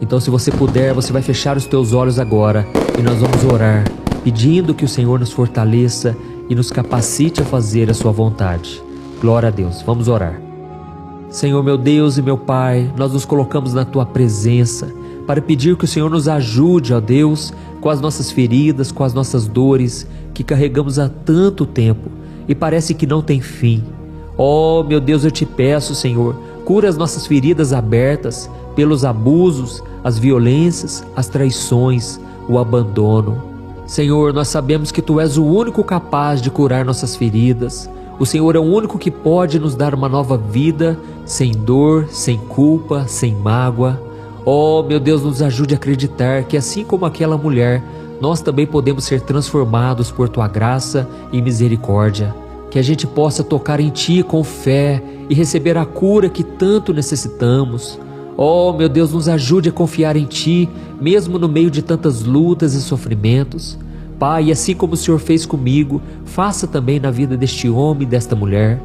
Então, se você puder, você vai fechar os teus olhos agora e nós vamos orar, pedindo que o Senhor nos fortaleça e nos capacite a fazer a sua vontade. Glória a Deus. Vamos orar. Senhor, meu Deus e meu Pai, nós nos colocamos na Tua presença para pedir que o Senhor nos ajude, ó Deus, com as nossas feridas, com as nossas dores que carregamos há tanto tempo e parece que não tem fim. Ó, meu Deus, eu te peço, Senhor, cura as nossas feridas abertas pelos abusos, as violências, as traições, o abandono. Senhor, nós sabemos que Tu és o único capaz de curar nossas feridas. O Senhor é o único que pode nos dar uma nova vida, sem dor, sem culpa, sem mágoa. Oh, meu Deus, nos ajude a acreditar que assim como aquela mulher, nós também podemos ser transformados por Tua graça e misericórdia. Que a gente possa tocar em Ti com fé e receber a cura que tanto necessitamos. Oh, meu Deus, nos ajude a confiar em Ti, mesmo no meio de tantas lutas e sofrimentos. Pai, assim como o Senhor fez comigo, faça também na vida deste homem e desta mulher.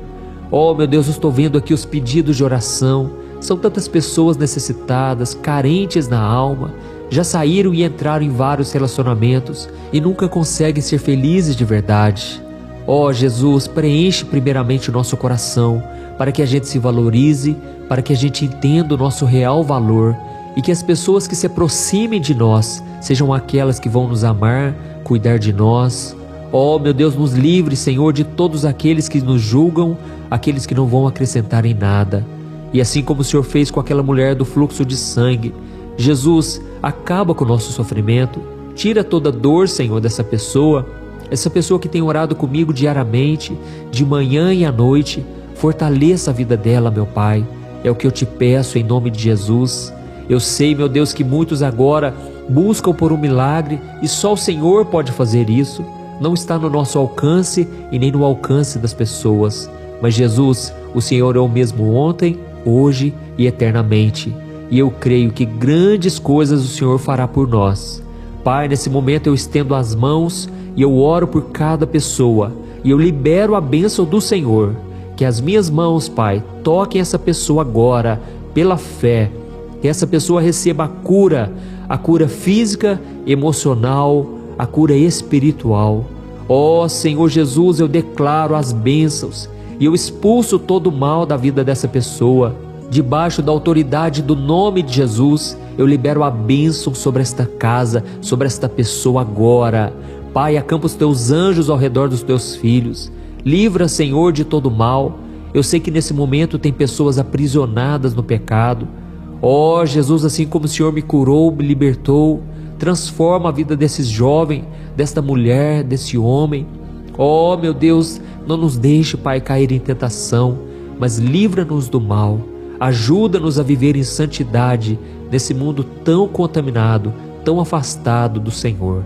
Oh, meu Deus, eu estou vendo aqui os pedidos de oração. São tantas pessoas necessitadas, carentes na alma, já saíram e entraram em vários relacionamentos e nunca conseguem ser felizes de verdade. Oh, Jesus, preenche primeiramente o nosso coração, para que a gente se valorize, para que a gente entenda o nosso real valor e que as pessoas que se aproximem de nós sejam aquelas que vão nos amar, cuidar de nós. Oh, meu Deus, nos livre, Senhor, de todos aqueles que nos julgam, aqueles que não vão acrescentar em nada. E assim como o Senhor fez com aquela mulher do fluxo de sangue, Jesus, acaba com o nosso sofrimento, tira toda dor, Senhor, dessa pessoa, essa pessoa que tem orado comigo diariamente, de manhã e à noite. Fortaleça a vida dela, meu Pai. É o que eu te peço em nome de Jesus. Eu sei, meu Deus, que muitos agora buscam por um milagre e só o Senhor pode fazer isso. Não está no nosso alcance e nem no alcance das pessoas. Mas Jesus, o Senhor é o mesmo ontem, hoje e eternamente. E eu creio que grandes coisas o Senhor fará por nós. Pai, nesse momento eu estendo as mãos e eu oro por cada pessoa. E eu libero a bênção do Senhor. Que as minhas mãos, Pai, toquem essa pessoa agora, pela fé. Que essa pessoa receba a cura física, emocional, a cura espiritual. Ó Senhor Jesus, eu declaro as bênçãos e eu expulso todo o mal da vida dessa pessoa. Debaixo da autoridade do nome de Jesus, eu libero a bênção sobre esta casa, sobre esta pessoa agora. Pai, acampa os teus anjos ao redor dos teus filhos. Livra, Senhor, de todo mal. Eu sei que nesse momento tem pessoas aprisionadas no pecado. Ó Jesus, assim como o Senhor me curou, me libertou, transforma a vida desses jovens, desta mulher, desse homem. Ó meu Deus, não nos deixe, Pai, cair em tentação, mas livra-nos do mal. Ajuda-nos a viver em santidade nesse mundo tão contaminado, tão afastado do Senhor.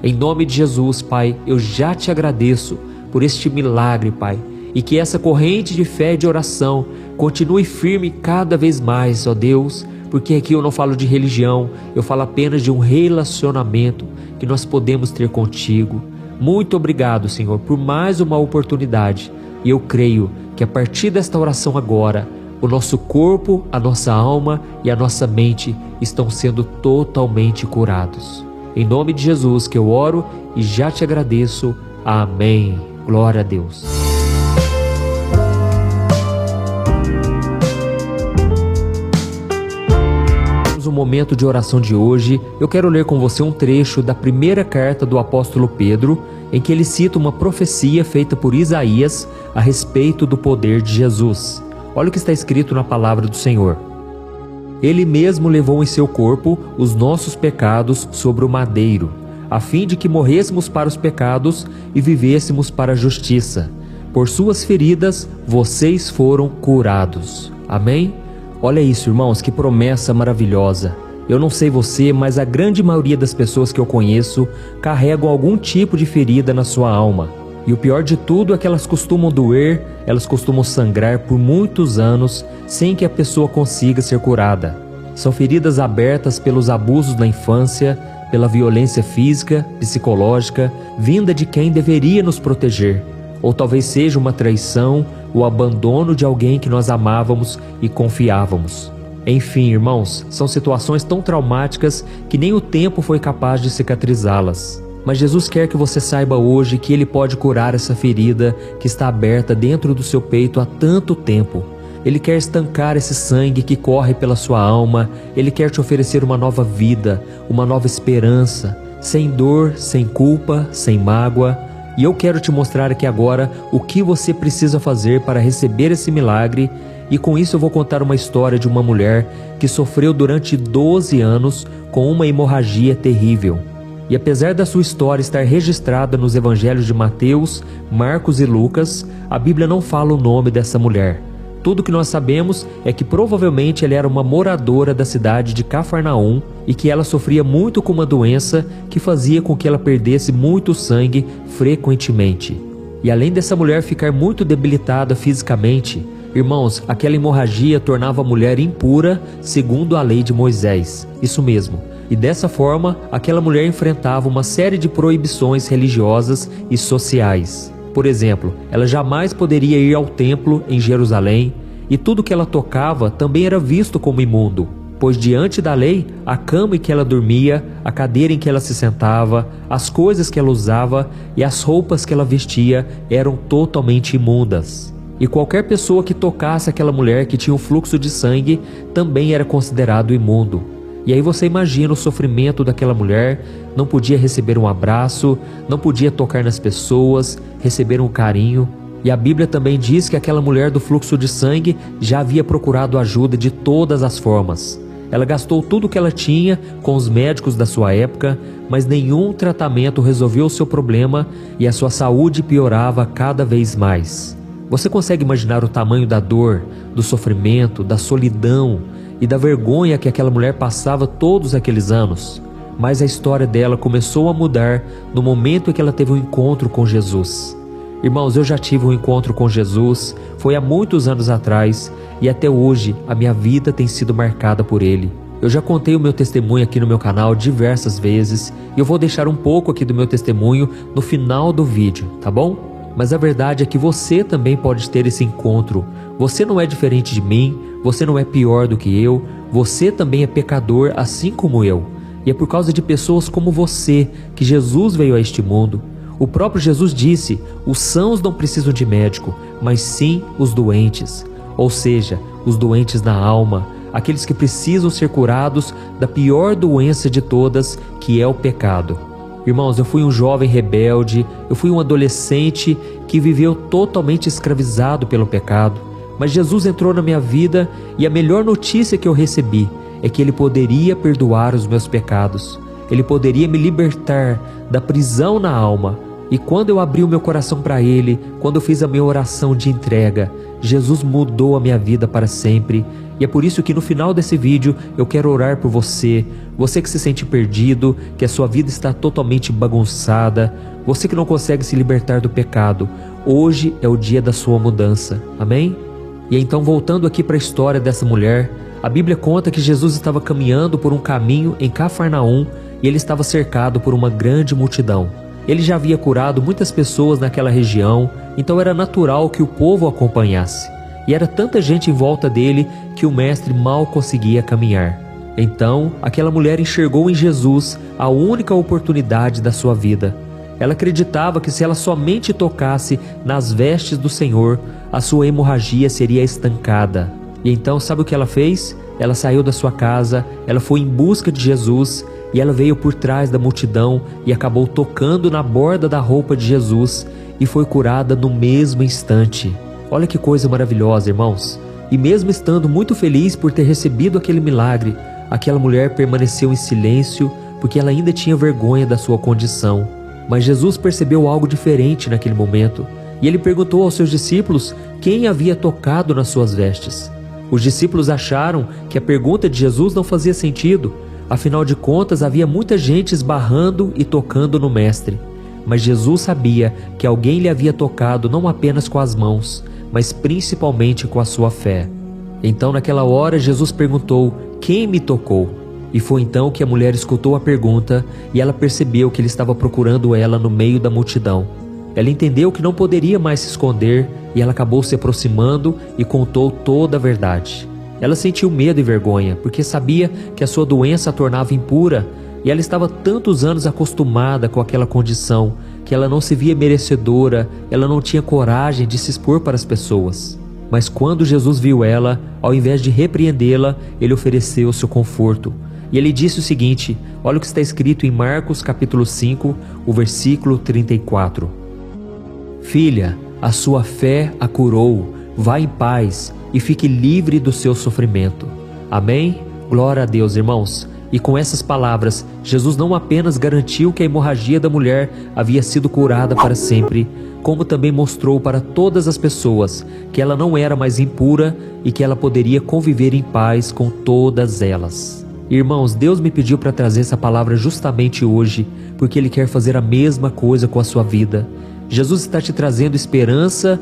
Em nome de Jesus, Pai, eu já te agradeço por este milagre, Pai, e que essa corrente de fé e de oração continue firme cada vez mais, ó Deus, porque aqui eu não falo de religião, eu falo apenas de um relacionamento que nós podemos ter contigo. Muito obrigado, Senhor, por mais uma oportunidade, e eu creio que a partir desta oração agora, o nosso corpo, a nossa alma e a nossa mente estão sendo totalmente curados. Em nome de Jesus que eu oro e já te agradeço. Amém. Glória a Deus. No momento de oração de hoje, eu quero ler com você um trecho da primeira carta do apóstolo Pedro, em que ele cita uma profecia feita por Isaías a respeito do poder de Jesus. Olha o que está escrito na palavra do Senhor. Ele mesmo levou em seu corpo os nossos pecados sobre o madeiro, a fim de que morrêssemos para os pecados e vivêssemos para a justiça. Por suas feridas, vocês foram curados. Amém? Olha isso, irmãos, que promessa maravilhosa. Eu não sei você, mas a grande maioria das pessoas que eu conheço carregam algum tipo de ferida na sua alma. E o pior de tudo é que elas costumam doer, elas costumam sangrar por muitos anos sem que a pessoa consiga ser curada. São feridas abertas pelos abusos na infância, pela violência física, psicológica, vinda de quem deveria nos proteger. Ou talvez seja uma traição, o abandono de alguém que nós amávamos e confiávamos. Enfim, irmãos, são situações tão traumáticas que nem o tempo foi capaz de cicatrizá-las. Mas Jesus quer que você saiba hoje que Ele pode curar essa ferida que está aberta dentro do seu peito há tanto tempo. Ele quer estancar esse sangue que corre pela sua alma. Ele quer te oferecer uma nova vida, uma nova esperança, sem dor, sem culpa, sem mágoa. E eu quero te mostrar aqui agora o que você precisa fazer para receber esse milagre. E com isso eu vou contar uma história de uma mulher que sofreu durante 12 anos com uma hemorragia terrível. E apesar da sua história estar registrada nos evangelhos de Mateus, Marcos e Lucas, a Bíblia não fala o nome dessa mulher. Tudo que nós sabemos é que provavelmente ela era uma moradora da cidade de Cafarnaum e que ela sofria muito com uma doença que fazia com que ela perdesse muito sangue frequentemente. E além dessa mulher ficar muito debilitada fisicamente, irmãos, aquela hemorragia tornava a mulher impura segundo a lei de Moisés. Isso mesmo. E dessa forma, aquela mulher enfrentava uma série de proibições religiosas e sociais. Por exemplo, ela jamais poderia ir ao templo em Jerusalém, e tudo que ela tocava também era visto como imundo, pois diante da lei, a cama em que ela dormia, a cadeira em que ela se sentava, as coisas que ela usava e as roupas que ela vestia eram totalmente imundas. E qualquer pessoa que tocasse aquela mulher que tinha um fluxo de sangue também era considerado imundo. E aí você imagina o sofrimento daquela mulher, não podia receber um abraço, não podia tocar nas pessoas, receber um carinho. E a Bíblia também diz que aquela mulher do fluxo de sangue já havia procurado ajuda de todas as formas. Ela gastou tudo o que ela tinha com os médicos da sua época, mas nenhum tratamento resolveu o seu problema e a sua saúde piorava cada vez mais. Você consegue imaginar o tamanho da dor, do sofrimento, da solidão e da vergonha que aquela mulher passava todos aqueles anos? Mas a história dela começou a mudar no momento em que ela teve um encontro com Jesus. Irmãos, eu já tive um encontro com Jesus, foi há muitos anos atrás, e até hoje a minha vida tem sido marcada por Ele. Eu já contei o meu testemunho aqui no meu canal diversas vezes, e eu vou deixar um pouco aqui do meu testemunho no final do vídeo, tá bom? Mas a verdade é que você também pode ter esse encontro. Você não é diferente de mim, você não é pior do que eu, você também é pecador assim como eu. E é por causa de pessoas como você que Jesus veio a este mundo. O próprio Jesus disse: os sãos não precisam de médico, mas sim os doentes. Ou seja, os doentes na alma, aqueles que precisam ser curados da pior doença de todas, que é o pecado. Irmãos, eu fui um jovem rebelde, eu fui um adolescente que viveu totalmente escravizado pelo pecado. Mas Jesus entrou na minha vida e a melhor notícia que eu recebi é que Ele poderia perdoar os meus pecados. Ele poderia me libertar da prisão na alma. E quando eu abri o meu coração para Ele, quando eu fiz a minha oração de entrega, Jesus mudou a minha vida para sempre. E é por isso que no final desse vídeo eu quero orar por você, você que se sente perdido, que a sua vida está totalmente bagunçada, você que não consegue se libertar do pecado. Hoje é o dia da sua mudança, amém? E então, voltando aqui para a história dessa mulher, a Bíblia conta que Jesus estava caminhando por um caminho em Cafarnaum e ele estava cercado por uma grande multidão. Ele já havia curado muitas pessoas naquela região, então era natural que o povo o acompanhasse. E era tanta gente em volta dele que o mestre mal conseguia caminhar. Então, aquela mulher enxergou em Jesus a única oportunidade da sua vida. Ela acreditava que se ela somente tocasse nas vestes do Senhor, a sua hemorragia seria estancada. E então, sabe o que ela fez? Ela saiu da sua casa, ela foi em busca de Jesus e ela veio por trás da multidão e acabou tocando na borda da roupa de Jesus e foi curada no mesmo instante. Olha que coisa maravilhosa, irmãos. E mesmo estando muito feliz por ter recebido aquele milagre, aquela mulher permaneceu em silêncio porque ela ainda tinha vergonha da sua condição. Mas Jesus percebeu algo diferente naquele momento e ele perguntou aos seus discípulos quem havia tocado nas suas vestes. Os discípulos acharam que a pergunta de Jesus não fazia sentido, afinal de contas havia muita gente esbarrando e tocando no mestre. Mas Jesus sabia que alguém lhe havia tocado não apenas com as mãos, mas principalmente com a sua fé. Então naquela hora Jesus perguntou: quem me tocou? E foi então que a mulher escutou a pergunta e ela percebeu que ele estava procurando ela no meio da multidão. Ela entendeu que não poderia mais se esconder e ela acabou se aproximando e contou toda a verdade. Ela sentiu medo e vergonha, porque sabia que a sua doença a tornava impura, e ela estava tantos anos acostumada com aquela condição, que ela não se via merecedora, ela não tinha coragem de se expor para as pessoas. Mas quando Jesus viu ela, ao invés de repreendê-la, ele ofereceu o seu conforto. E ele disse o seguinte, olha o que está escrito em Marcos capítulo 5, o versículo 34. Filha, a sua fé a curou, vá em paz e fique livre do seu sofrimento. Amém? Glória a Deus, irmãos. E com essas palavras, Jesus não apenas garantiu que a hemorragia da mulher havia sido curada para sempre, como também mostrou para todas as pessoas que ela não era mais impura e que ela poderia conviver em paz com todas elas. Irmãos, Deus me pediu para trazer essa palavra justamente hoje, porque Ele quer fazer a mesma coisa com a sua vida. Jesus está te trazendo esperança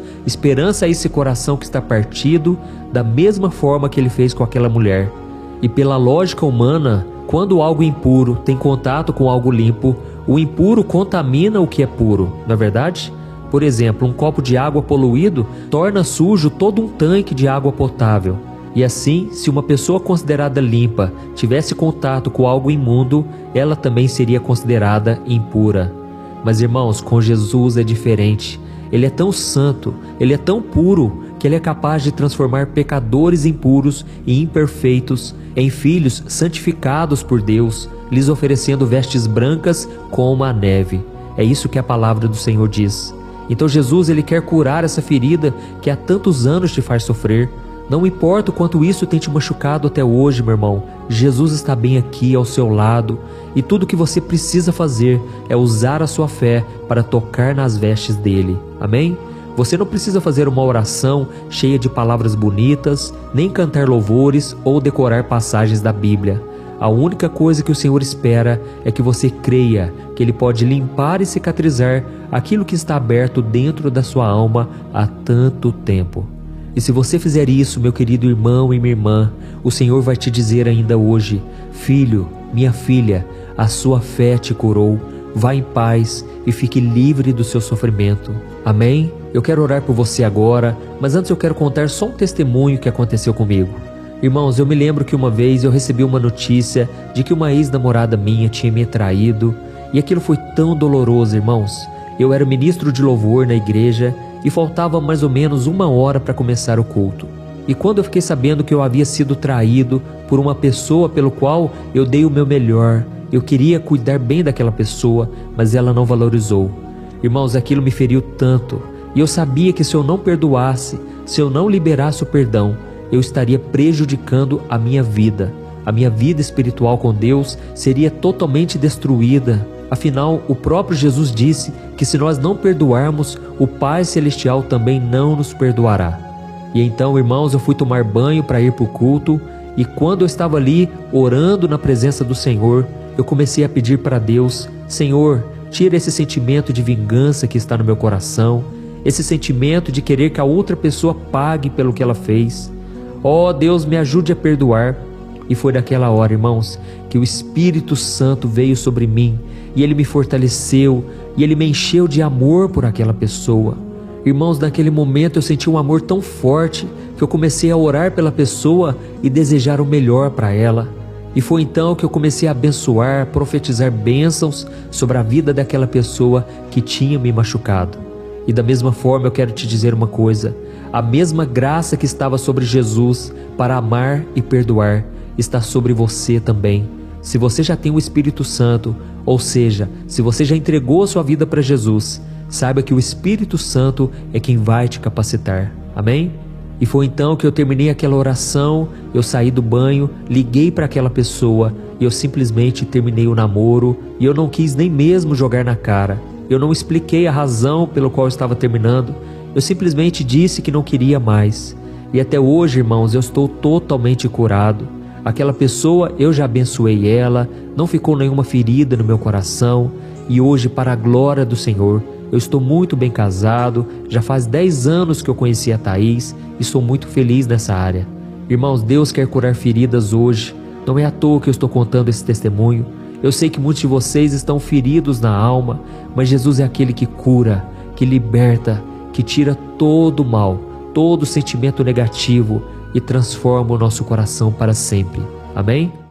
a esse coração que está partido, da mesma forma que Ele fez com aquela mulher. E pela lógica humana, quando algo impuro tem contato com algo limpo, o impuro contamina o que é puro, não é verdade? Por exemplo, um copo de água poluído torna sujo todo um tanque de água potável. E assim, se uma pessoa considerada limpa tivesse contato com algo imundo, ela também seria considerada impura. Mas irmãos, com Jesus é diferente. Ele é tão santo, Ele é tão puro, que Ele é capaz de transformar pecadores impuros e imperfeitos em filhos santificados por Deus, lhes oferecendo vestes brancas como a neve. É isso que a palavra do Senhor diz. Então Jesus, Ele quer curar essa ferida que há tantos anos te faz sofrer. Não importa o quanto isso tem te machucado até hoje, meu irmão, Jesus está bem aqui ao seu lado, e tudo o que você precisa fazer é usar a sua fé para tocar nas vestes dele. Amém? Você não precisa fazer uma oração cheia de palavras bonitas, nem cantar louvores ou decorar passagens da Bíblia. A única coisa que o Senhor espera é que você creia que Ele pode limpar e cicatrizar aquilo que está aberto dentro da sua alma há tanto tempo. E se você fizer isso, meu querido irmão e minha irmã, o Senhor vai te dizer ainda hoje: filho, minha filha, a sua fé te curou, vá em paz e fique livre do seu sofrimento. Amém? Eu quero orar por você agora, mas antes eu quero contar só um testemunho que aconteceu comigo. Irmãos, eu me lembro que uma vez eu recebi uma notícia de que uma ex-namorada minha tinha me traído, e aquilo foi tão doloroso, irmãos. Eu era ministro de louvor na igreja e faltava mais ou menos 1 hora para começar o culto. E quando eu fiquei sabendo que eu havia sido traído por uma pessoa pelo qual eu dei o meu melhor, eu queria cuidar bem daquela pessoa, mas ela não valorizou. Irmãos, aquilo me feriu tanto, e eu sabia que se eu não perdoasse, se eu não liberasse o perdão, eu estaria prejudicando a minha vida espiritual com Deus seria totalmente destruída. Afinal, o próprio Jesus disse que se nós não perdoarmos, o Pai Celestial também não nos perdoará. E então, irmãos, eu fui tomar banho para ir para o culto, e quando eu estava ali orando na presença do Senhor, eu comecei a pedir para Deus: Senhor, tira esse sentimento de vingança que está no meu coração, esse sentimento de querer que a outra pessoa pague pelo que ela fez. Ó Deus, me ajude a perdoar. E foi naquela hora, irmãos, que o Espírito Santo veio sobre mim, e Ele me fortaleceu, e Ele me encheu de amor por aquela pessoa. Irmãos, naquele momento eu senti um amor tão forte, que eu comecei a orar pela pessoa e desejar o melhor para ela. E foi então que eu comecei a abençoar, profetizar bênçãos sobre a vida daquela pessoa que tinha me machucado. E da mesma forma eu quero te dizer uma coisa: a mesma graça que estava sobre Jesus para amar e perdoar está sobre você também. Se você já tem o Espírito Santo, ou seja, se você já entregou a sua vida para Jesus, saiba que o Espírito Santo é quem vai te capacitar. Amém? E foi então que eu terminei aquela oração, eu saí do banho, liguei para aquela pessoa e eu simplesmente terminei o namoro, e eu não quis nem mesmo jogar na cara. Eu não expliquei a razão pelo qual eu estava terminando, eu simplesmente disse que não queria mais. E até hoje, irmãos, eu estou totalmente curado. Aquela pessoa, eu já abençoei ela, não ficou nenhuma ferida no meu coração, e hoje, para a glória do Senhor, eu estou muito bem casado, já faz 10 anos que eu conheci a Thaís e sou muito feliz nessa área. Irmãos, Deus quer curar feridas hoje, não é à toa que eu estou contando esse testemunho. Eu sei que muitos de vocês estão feridos na alma, mas Jesus é aquele que cura, que liberta, que tira todo o mal, todo sentimento negativo, e transforma o nosso coração para sempre. Amém?